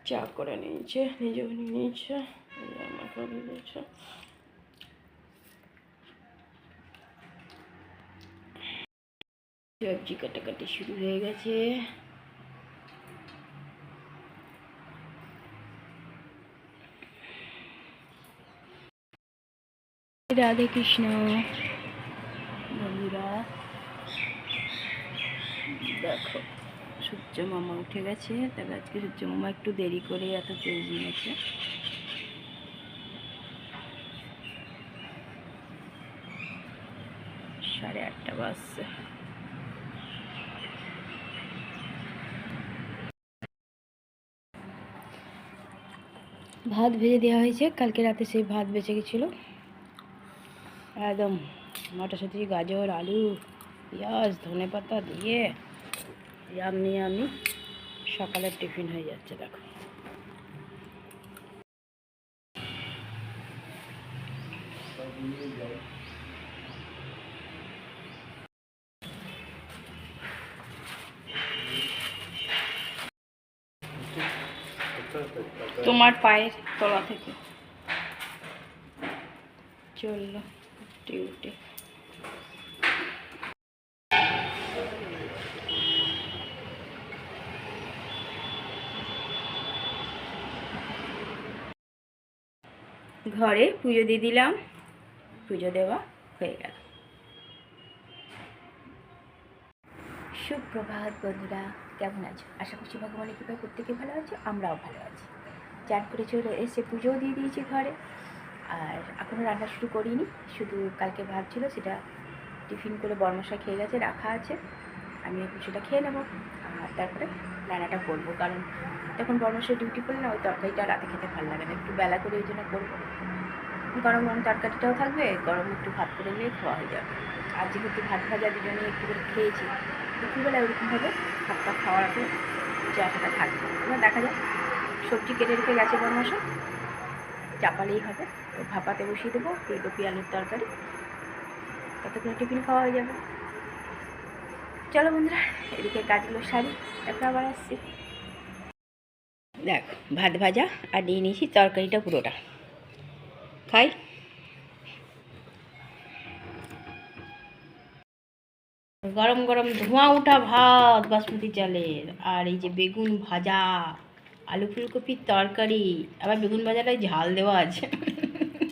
চা করে নিয়েছে, নিজেও নিয়েছে, আমাকেও দিয়েছে। সবজি কাটাকাটি শুরু হয়ে গেছে। রাধে কৃষ্ণ বন্ধুরা, দেখো সূর্য মামা উঠে গেছে। তবে আজকে সূর্য মামা একটু দেরি করে এত তেজ নিয়েছে। 8:30 বাজছে। ভাত ভেজে দেওয়া হয়েছে, কালকে রাতে সেই ভাত বেঁচে গেছিলো। একদম মটরশুঁটি, গাজর, আলু, পেঁয়াজ, ধনেপাতা দিয়ে আমি সকালের টিফিন হয়ে যাচ্ছে। দেখো তোমার পায়ের তলা থেকে চললো ডিউটি। ঘরে পুজো দিয়ে দিলাম, পুজো দেওয়া হয়ে গেল। সুপ্রভাত বন্ধুরা, কেমন আছো? আশা করছি ভগবানের কৃপায় প্রত্যেকে ভালো আছো, আমরাও ভালো আছি। চান করে চলে এসে পুজোও দিয়ে দিয়েছি ঘরে। আর এখনও রান্না শুরু করিনি, শুধু কালকে ভাত ছিল, সেটা টিফিন করে বরমশাই খেয়ে গেছে, রাখা আছে। আমি সেটা খেয়ে নেবো, আর তারপরে রান্নাটা করবো। কারণ তখন বরমশাই ডিউটি করলে না, ওই তরকারিটা রাতে খেতে ভালো লাগে না, একটু বেলা করে ওই জন্য করবো। গরম গরম তরকারিটাও থাকবে, গরম একটু ভাত করে নিয়ে খাওয়া হয়ে যাবে। আর যেহেতু ভাত ভাজা দুজনে একটু করে খেয়েছি, দুপুরবেলা ওরকমভাবে ভাতটা খাওয়ার আগে চাটা থাকবে। এবার দেখা যাক, সবজি কেটে রেখে গেছে বরমশাই, চাপালেই হবে। তো ভাপাতে বসিয়ে দেবো ফুলকপি আলুর তরকারি, ততক্ষণে টিফিন খাওয়া হয়ে যাবে। চলো বন্ধুরা, এদিকে কাজগুলো সারি, তারপর আবার আসছি। দেখ ভাত ভাজা আর নিয়ে নিয়েছি তরকারিটা পুরোটা, খাই। গরম গরম ধোঁয়া ওঠা ভাত বাসমতি চালের, আর এই যে বেগুন ভাজা, আলু ফুলকপির তরকারি, আবার বেগুন ভাজাটায় ঝাল দেওয়া আছে,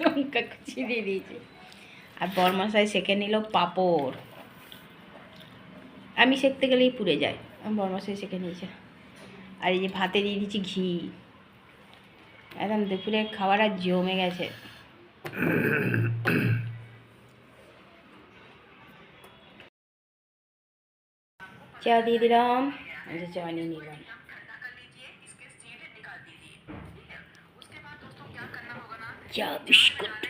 লঙ্কা কুচি দিয়ে দিয়েছি। আর বরমশাই সেঁকে নিল পাঁপড়। আমি সেঁকতে গেলেই পুড়ে যায়, বরমশাই সেঁকে নিয়েছে। আর এই যে ভাতে দিয়ে দিয়েছি ঘি। একদম দুপুরের খাবার আর জমে গেছে। চা দিয়ে দিলাম, চা নিয়ে নিলাম। চা বিস্কুট।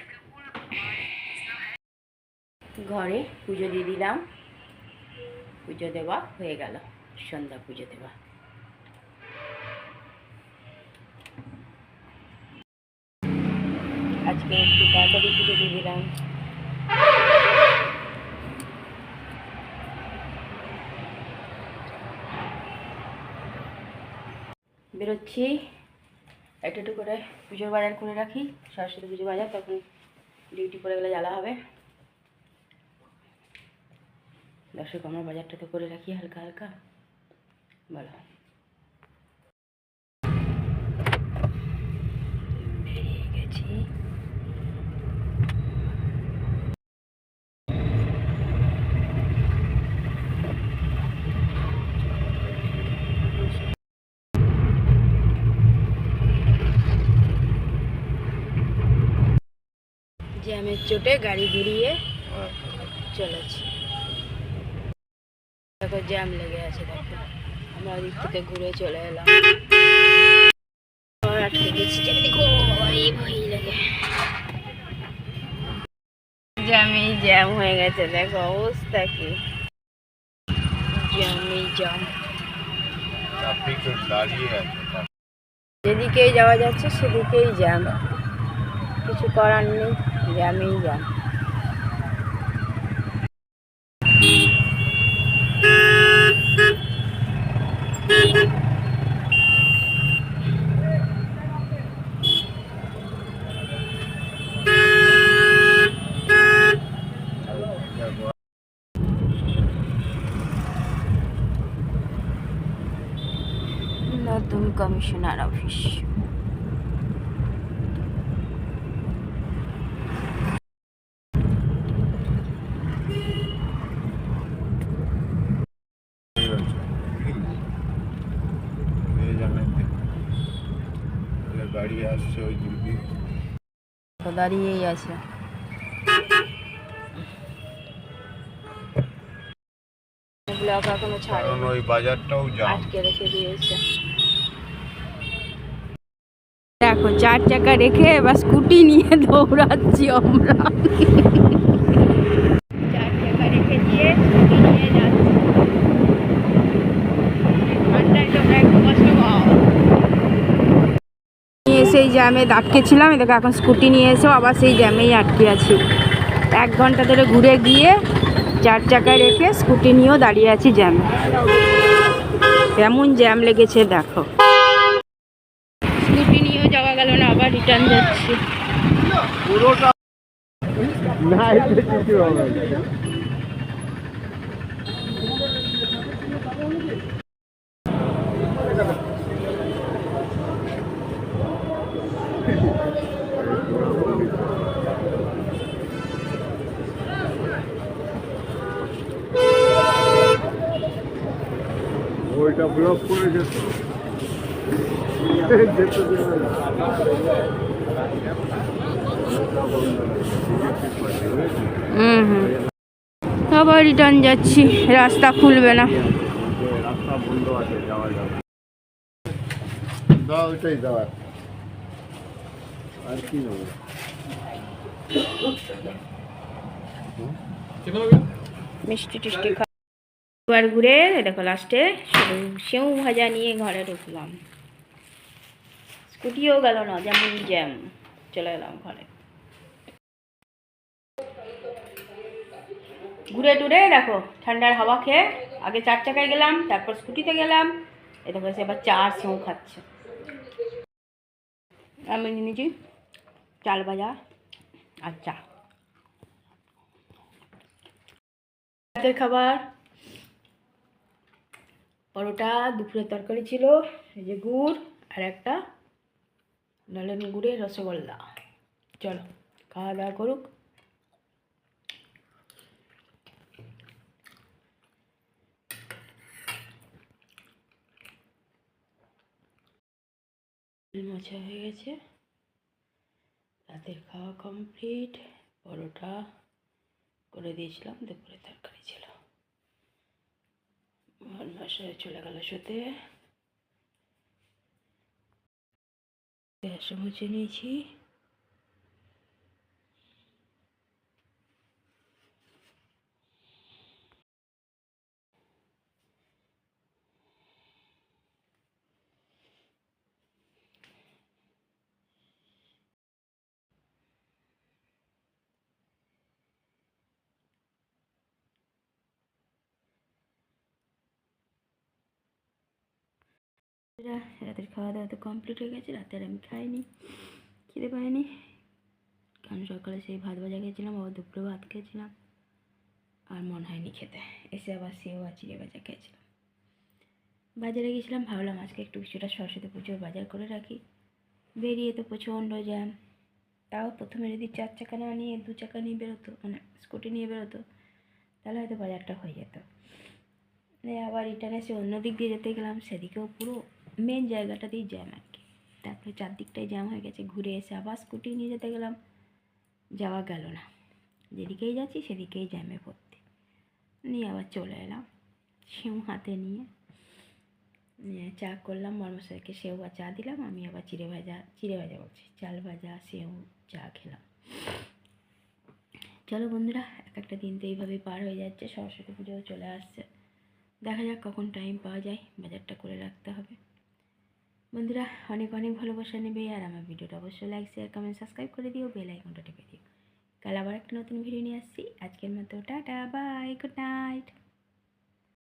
ঘরে পুজো দিয়ে দিলাম, পুজো দেওয়া হয়ে গেল, সন্ধ্যা পুজো দেওয়া। আজকে একটু তাড়াতাড়ি পুজো দিয়ে দিলাম। বেরোচ্ছি, একটু করে পুজোর বাজার করে রাখি, সরস্বতী পুজো বাজার, তখন ডিউটি পড়ে গেলে জ্বালা হবে। দর্শক আমার বাজারটা তো করে রাখি হালকা হালকা, বলো। বেরিয়ে গেছি। জ্যামের চোটে গাড়ি ঘুরিয়ে চলেছি। দেখো জ্যাম লেগে আছে, দেখো আমরা ওদিক থেকে ঘুরে চলে এলাম। আটকে গেছি, দেখো ভয় লাগে, জ্যামেই জ্যাম হয়ে গেছে। দেখো অবস্থা কি, জ্যামেই জ্যাম, যেদিকেই যাওয়া যাচ্ছে সেদিকেই জ্যাম, কিছু করার নেই, জ্যামেই জ্যাম। নতুন কমিশনার অফিস। গাড়ি আসছে ওই দিকে তো দাঁড়িয়েই আছে। ব্লক এখনো ছাড়েনি, কারণ ওই বাজারটাও জাম। আটকে রেখে দিয়েছে। দেখো 4 চাকা রেখে এবার স্কুটি নিয়ে দৌড়াচ্ছি আমরা। 4 চাকা রেখে দিয়ে স্কুটি নিয়ে যাচ্ছি। ঠান্ডায় তোমরা একটু কষ্ট পাও। সেই জ্যামে আটকেছিলাম, দেখো এখন স্কুটি নিয়ে এসেও আবার সেই জ্যামেই আটকে আছি। 1 ঘন্টা ধরে ঘুরে গিয়ে 4 চাকায় রেখে স্কুটি নিয়েও দাঁড়িয়ে আছি জ্যামে। কেমন জ্যাম লেগেছে দেখো। স্কুটি নিয়েও যাওয়া গেল না, আবার রিটার্ন যাচ্ছি। পুরোটা না, এতে কিছু হবে না। ওইটা ব্লক করে যেত আবার রিটার্ন যাচ্ছি, রাস্তা খুলবে না। রাস্তা বন্ধ আছে, যাওয়া যাবে। দাও ওইটাই দেওয়া আর কি নেবো। মিষ্টি টিষ্টি খাবার ঘুরে দেখো লাস্টে সেউ ভাজা নিয়ে ঘরে ঢুকলাম। স্কুটিও গেল না, যেমন জ্যাম। চলে গেলাম ঘরে। ঘুরে টুরে দেখো ঠান্ডার হাওয়া খেয়ে আগে 4 চাকায় গেলাম, তারপর স্কুটিতে গেলাম। এ দেখো এবার চা সেউ খাচ্ছে। আমি নিয়েছি চাল ভাজা আর চা। রাতের খাবার পরোটা, দুপুরের তরকারি ছিল, এই যে গুড় আর একটা নলেন গুড়ের রসগোল্লা। চলো খাওয়া দাওয়া করুক। মোছা হয়ে গেছে, রাতের খাওয়া কমপ্লিট। পরোটা করে দিয়েছিলাম, দুপুরে তরকারি ছিল। মশাই চলে গেল শুতে। গ্যাসও মুছে নিয়েছি। রাতের খাওয়া দাওয়া তো কমপ্লিট হয়ে গেছে। রাতের আমি খাইনি, খিদে পাইনি, কারণ সকালে সেই ভাত ভাজা খেয়েছিলাম, আবার দুপুরে ভাত খেয়েছিলাম, আর মন হয়নি খেতে। এসে আবার সেও আর চিড়ে ভাজা খেয়েছিলাম। বাজারে গেছিলাম, ভাবলাম আজকে একটু কিছুটা সরস্বতী পুজোর বাজার করে রাখি। বেরিয়ে তো প্রচণ্ড জ্যাম। তাও প্রথমে যদি 4 চাকা না নিয়ে 2 চাকা নিয়ে বেরোতো, মানে স্কুটি নিয়ে বেরোতো, তাহলে হয়তো বাজারটা হয়ে যেত। আবার রিটার্ন এসে অন্য দিক দিয়ে যেতে গেলাম, সেদিকেও পুরো মেন জায়গাটাতেই জ্যাম আর কি। তারপরে 4 দিকটাই জ্যাম হয়ে গেছে। ঘুরে এসে আবার স্কুটি নিয়ে যেতে গেলাম, যাওয়া গেল না। যেদিকেই যাচ্ছি সেদিকেই জ্যামে ভর্তি। নিয়ে আবার চলে এলাম সেউ হাতে নিয়ে চা করলাম। মরমশাইকে সেউ আর চা দিলাম, আমি আবার চিড়ে ভাজা বলছি, চাল ভাজা সেউ চা খেলাম। চলো বন্ধুরা, একটা দিন তো এইভাবেই পার হয়ে যাচ্ছে। সরস্বতী পুজোও চলে আসছে, দেখা যাক কখন টাইম পাওয়া যায়, বাজারটা করে রাখতে হবে। বন্ধুরা অনেক অনেক ভালোবাসা নেবে, আর আমার ভিডিওটা অবশ্যই লাইক শেয়ার কমেন্ট সাবস্ক্রাইব করে দিও, বেল আইকনটা টিপে দিও। কাল আবার একটা নতুন ভিডিও নিয়ে আসছি। আজকের মতো টাটা, বাই, গুড নাইট।